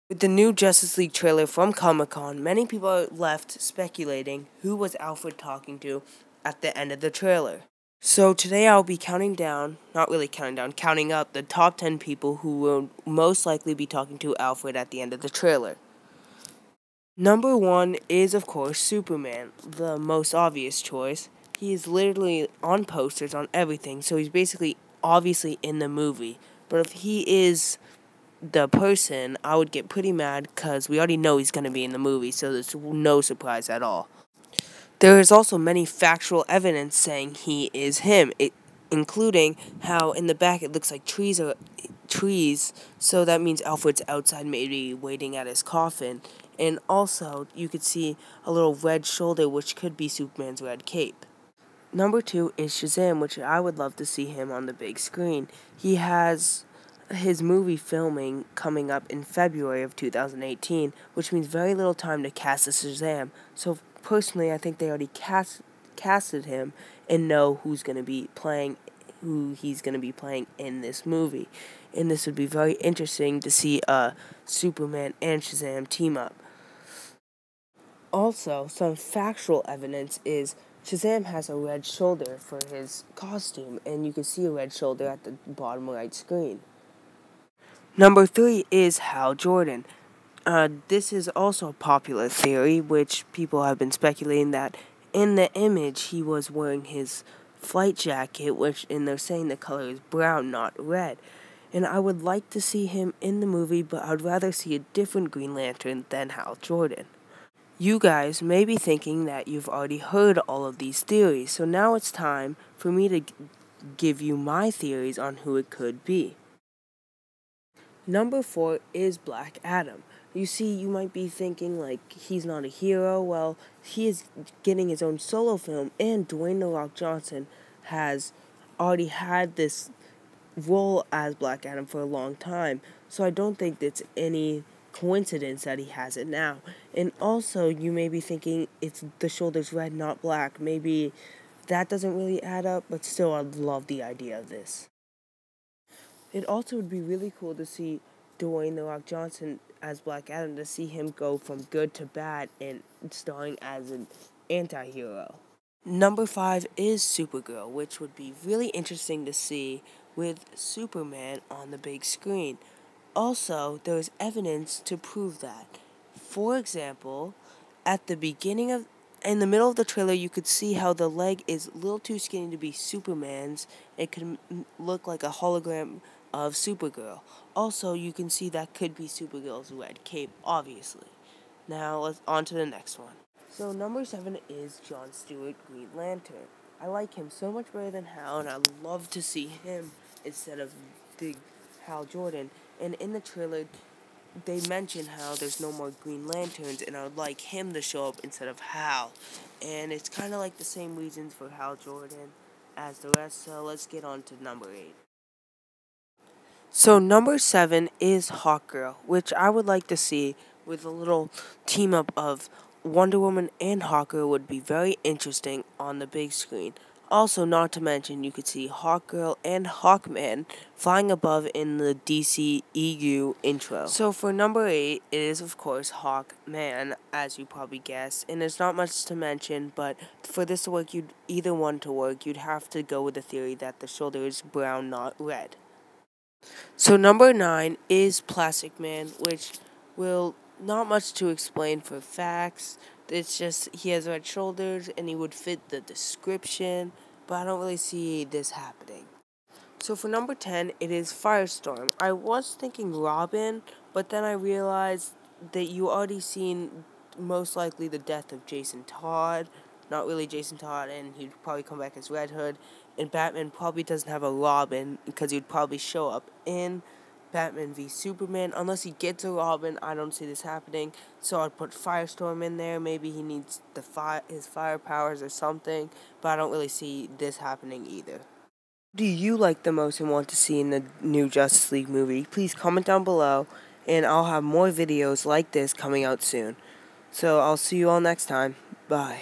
With the new Justice League trailer from Comic-Con, many people are left speculating who was Alfred talking to at the end of the trailer. So today I'll be counting up the top 10 people who will most likely be talking to Alfred at the end of the trailer. Number 1 is, of course, Superman, the most obvious choice. He is literally on posters, on everything, so he's basically obviously in the movie. But if he is the person, I would get pretty mad because we already know he's going to be in the movie, so there's no surprise at all. There is also many factual evidence saying he is him, including how in the back it looks like trees, so that means Alfred's outside maybe waiting at his coffin. And also, you could see a little red shoulder, which could be Superman's red cape. Number 2 is Shazam, which I would love to see him on the big screen. He has his movie filming coming up in February of 2018, which means very little time to cast a Shazam. So personally, I think they already casted him and know who he's going to be playing in this movie. And this would be very interesting to see Superman and Shazam team up. Also, some factual evidence is Shazam has a red shoulder for his costume, and you can see a red shoulder at the bottom right screen. Number 3 is Hal Jordan. This is also a popular theory, which people have been speculating that in the image he was wearing his flight jacket, and they're saying the color is brown, not red. And I would like to see him in the movie, but I'd rather see a different Green Lantern than Hal Jordan. You guys may be thinking that you've already heard all of these theories, so now it's time for me to give you my theories on who it could be. Number 4 is Black Adam. You see, you might be thinking, like, he's not a hero. Well, he is getting his own solo film, and Dwayne "The Rock" Johnson has already had this role as Black Adam for a long time, so I don't think it's any coincidence that he has it now. And also, you may be thinking it's the shoulder's red, not black. Maybe that doesn't really add up, but still, I love the idea of this. It also would be really cool to see Dwayne "The Rock" Johnson as Black Adam, to see him go from good to bad and starring as an anti-hero. Number 5 is Supergirl, which would be really interesting to see with Superman on the big screen. Also, there is evidence to prove that. For example, in the middle of the trailer, you could see how the leg is a little too skinny to be Superman's. It could look like a hologram of Supergirl. Also, you can see that could be Supergirl's red cape, obviously. Now, let's on to the next one. So, number 7 is John Stewart, Green Lantern. I like him so much better than Hal, and I'd love to see him instead of the Hal Jordan. And in the trailer, they mention how there's no more Green Lanterns, and I would like him to show up instead of Hal. And it's kind of like the same reasons for Hal Jordan as the rest, so let's get on to number 8. So number 7 is Hawkgirl, which I would like to see with a little team-up of Wonder Woman and Hawkgirl would be very interesting on the big screen. Also, not to mention, you could see Hawkgirl and Hawkman flying above in the DC EU intro. So for number 8, it is of course Hawkman, as you probably guessed, and there's not much to mention, but for this to work, you'd have to go with the theory that the shoulder is brown, not red. So number 9 is Plastic Man, which will not much to explain for facts. It's just he has red shoulders and he would fit the description, but I don't really see this happening. So for number 10, it is Firestorm. I was thinking Robin, but then I realized that you already seen most likely the death of Jason Todd. Not really Jason Todd, and he'd probably come back as Red Hood. And Batman probably doesn't have a Robin because he'd probably show up in Batman v Superman. Unless he gets a Robin, I don't see this happening. So I'd put Firestorm in there. Maybe he needs his fire powers or something. But I don't really see this happening either. Who do you like the most and want to see in the new Justice League movie? Please comment down below. And I'll have more videos like this coming out soon. So I'll see you all next time. Bye.